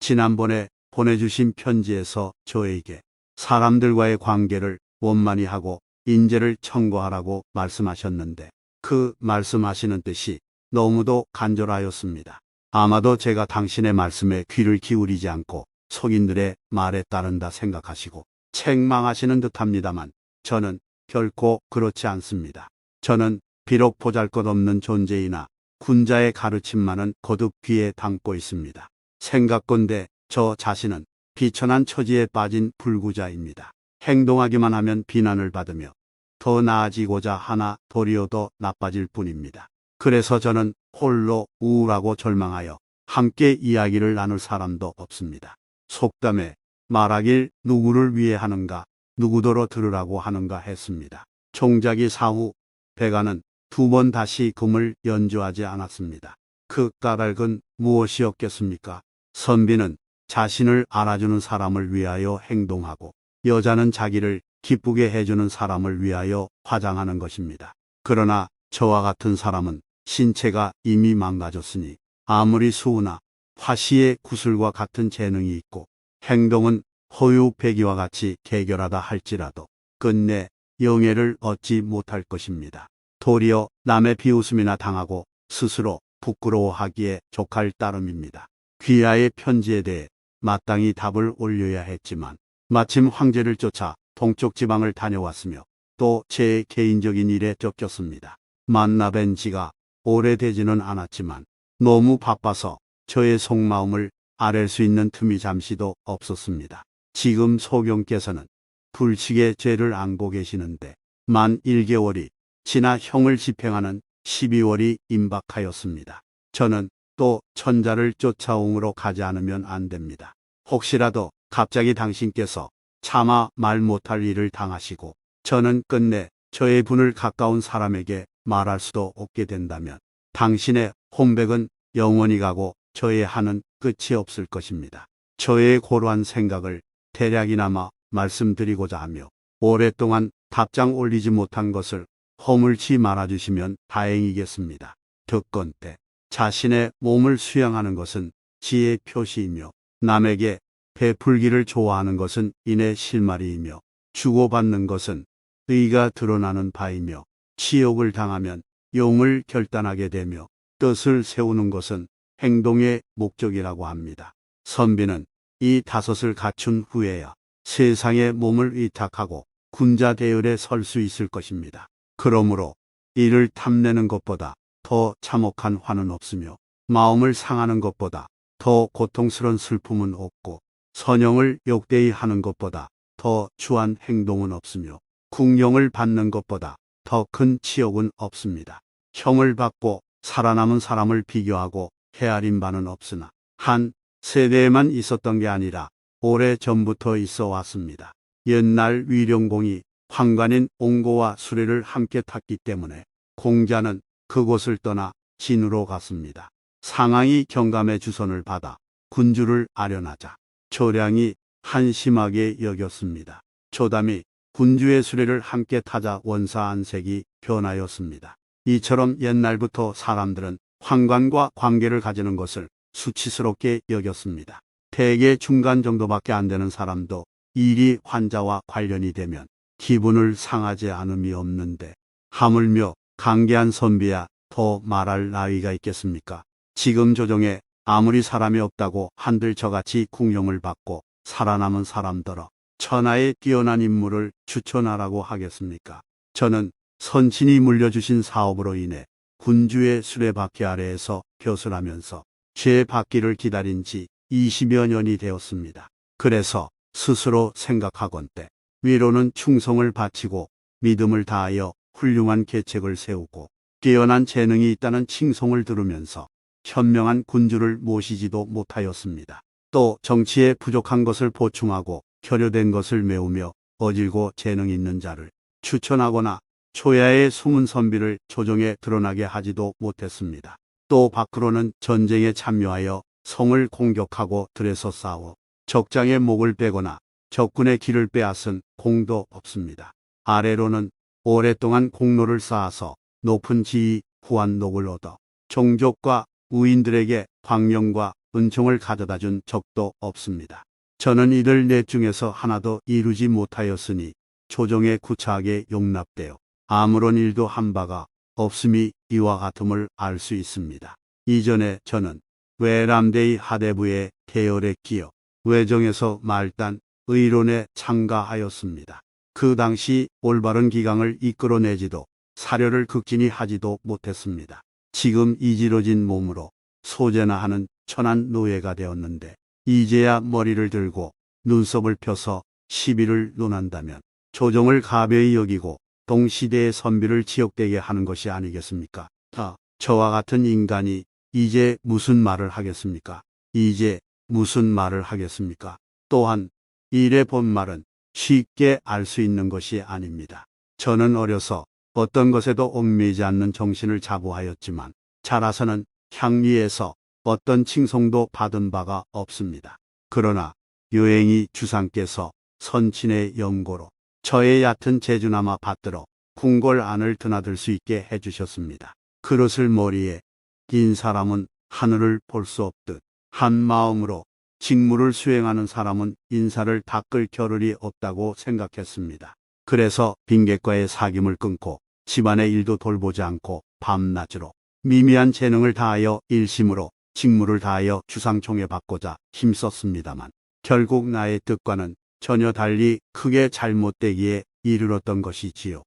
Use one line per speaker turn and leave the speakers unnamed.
지난번에 보내주신 편지에서 저에게 사람들과의 관계를 원만히 하고 인재를 청구하라고 말씀하셨는데 그 말씀하시는 뜻이 너무도 간절하였습니다. 아마도 제가 당신의 말씀에 귀를 기울이지 않고 속인들의 말에 따른다 생각하시고 책망하시는 듯합니다만 저는 결코 그렇지 않습니다. 저는 비록 보잘것없는 존재이나 군자의 가르침만은 거듭 귀에 담고 있습니다. 생각건대 저 자신은 비천한 처지에 빠진 불구자입니다. 행동하기만 하면 비난을 받으며 더 나아지고자 하나 도리어 더 나빠질 뿐입니다. 그래서 저는 홀로 우울하고 절망하여 함께 이야기를 나눌 사람도 없습니다. 속담에 말하길 누구를 위해 하는가 누구더러 들으라고 하는가 했습니다. 종자기 사후 백아는 2번 다시 금을 연주하지 않았습니다. 그 까닭은 무엇이었겠습니까? 선비는 자신을 알아주는 사람을 위하여 행동하고 여자는 자기를 기쁘게 해주는 사람을 위하여 화장하는 것입니다. 그러나 저와 같은 사람은 신체가 이미 망가졌으니 아무리 수우나 화씨의 구슬과 같은 재능이 있고 행동은 허유패기와 같이 개결하다 할지라도 끝내 영예를 얻지 못할 것입니다. 도리어 남의 비웃음이나 당하고 스스로 부끄러워하기에 족할 따름입니다. 귀하의 편지에 대해 마땅히 답을 올려야 했지만 마침 황제를 쫓아 동쪽 지방을 다녀왔으며 또 제 개인적인 일에 쫓겼습니다. 만나뵌 지가 오래되지는 않았지만 너무 바빠서 저의 속마음을 아랠 수 있는 틈이 잠시도 없었습니다. 지금 소경께서는 불식의 죄를 안고 계시는데 만 1개월이 지나 형을 집행하는 12월이 임박하였습니다. 저는 또 천자를 쫓아옹으로 가지 않으면 안 됩니다. 혹시라도 갑자기 당신께서 차마 말 못할 일을 당하시고 저는 끝내 저의 분을 가까운 사람에게 말할 수도 없게 된다면 당신의 혼백은 영원히 가고 저의 한은 끝이 없을 것입니다. 저의 고루한 생각을 대략이나마 말씀드리고자 하며 오랫동안 답장 올리지 못한 것을 허물치 말아주시면 다행이겠습니다. 듣건대 자신의 몸을 수양하는 것은 지혜의 표시이며 남에게 베풀기를 좋아하는 것은 인의 실마리이며 주고받는 것은 의가 드러나는 바이며 치욕을 당하면 용을 결단하게 되며 뜻을 세우는 것은 행동의 목적이라고 합니다. 선비는 이 5을 갖춘 후에야 세상에 몸을 위탁하고 군자 대열에 설 수 있을 것입니다. 그러므로 이를 탐내는 것보다 더 참혹한 화는 없으며 마음을 상하는 것보다 더 고통스러운 슬픔은 없고 선영을 욕되이 하는 것보다 더 추한 행동은 없으며 궁령을 받는 것보다 더 큰 치욕은 없습니다. 형을 받고 살아남은 사람을 비교하고 헤아린 바는 없으나 한 세대에만 있었던 게 아니라 오래 전부터 있어 왔습니다. 옛날 위령공이 황관인 옹고와 수레를 함께 탔기 때문에 공자는 그곳을 떠나 진으로 갔습니다. 상황이 경감의 주선을 받아 군주를 아련하자 조량이 한심하게 여겼습니다. 조담이 군주의 수레를 함께 타자 원사 안색이 변하였습니다. 이처럼 옛날부터 사람들은 황관과 관계를 가지는 것을 수치스럽게 여겼습니다. 대개 중간 정도밖에 안 되는 사람도 일이 환자와 관련이 되면 기분을 상하지 않음이 없는데 하물며 강계한 선비야 더 말할 나위가 있겠습니까? 지금 조정에 아무리 사람이 없다고 한들 저같이 궁령을 받고 살아남은 사람더러 천하에 뛰어난 인물을 추천하라고 하겠습니까? 저는 선친이 물려주신 사업으로 인해 군주의 수레바퀴 아래에서 벼슬하면서 죄 받기를 기다린 지 20여 년이 되었습니다. 그래서 스스로 생각하건대 위로는 충성을 바치고 믿음을 다하여 훌륭한 계책을 세우고 뛰어난 재능이 있다는 칭송을 들으면서 현명한 군주를 모시지도 못하였습니다. 또 정치에 부족한 것을 보충하고 결여된 것을 메우며 어질고 재능 있는 자를 추천하거나 초야의 숨은 선비를 조정에 드러나게 하지도 못했습니다. 또 밖으로는 전쟁에 참여하여 성을 공격하고 들에서 싸워 적장의 목을 빼거나 적군의 길을 빼앗은 공도 없습니다. 아래로는 오랫동안 공로를 쌓아서 높은 지위, 후한록을 얻어 종족과 우인들에게 광명과 은총을 가져다 준 적도 없습니다. 저는 이들 넷 중에서 하나도 이루지 못하였으니 조정에 구차하게 용납되어 아무런 일도 한 바가 없음이 이와 같음을 알 수 있습니다. 이전에 저는 외람되이 하대부의 계열에 끼어 외정에서 말단 의론에 참가하였습니다. 그 당시 올바른 기강을 이끌어내지도 사료를 극진히 하지도 못했습니다. 지금 이지러진 몸으로 소재나 하는 천한 노예가 되었는데 이제야 머리를 들고 눈썹을 펴서 시비를 논한다면 조정을 가벼이 여기고 동시대의 선비를 지역되게 하는 것이 아니겠습니까? 저와 같은 인간이 이제 무슨 말을 하겠습니까? 이제 무슨 말을 하겠습니까? 또한 일의 본말은 쉽게 알 수 있는 것이 아닙니다. 저는 어려서 어떤 것에도 얽매이지 않는 정신을 자부하였지만 자라서는 향리에서 어떤 칭송도 받은 바가 없습니다. 그러나 요행이 주상께서 선친의 연고로 저의 얕은 재주나마 받들어 궁궐 안을 드나들 수 있게 해주셨습니다. 그릇을 머리에 낀 사람은 하늘을 볼 수 없듯 한 마음으로 직무를 수행하는 사람은 인사를 닦을 겨를이 없다고 생각했습니다. 그래서 빈객과의 사귐을 끊고 집안의 일도 돌보지 않고 밤낮으로 미미한 재능을 다하여 일심으로 직무를 다하여 주상총회 받고자 힘썼습니다만 결국 나의 뜻과는 전혀 달리 크게 잘못되기에 이르렀던 것이지요.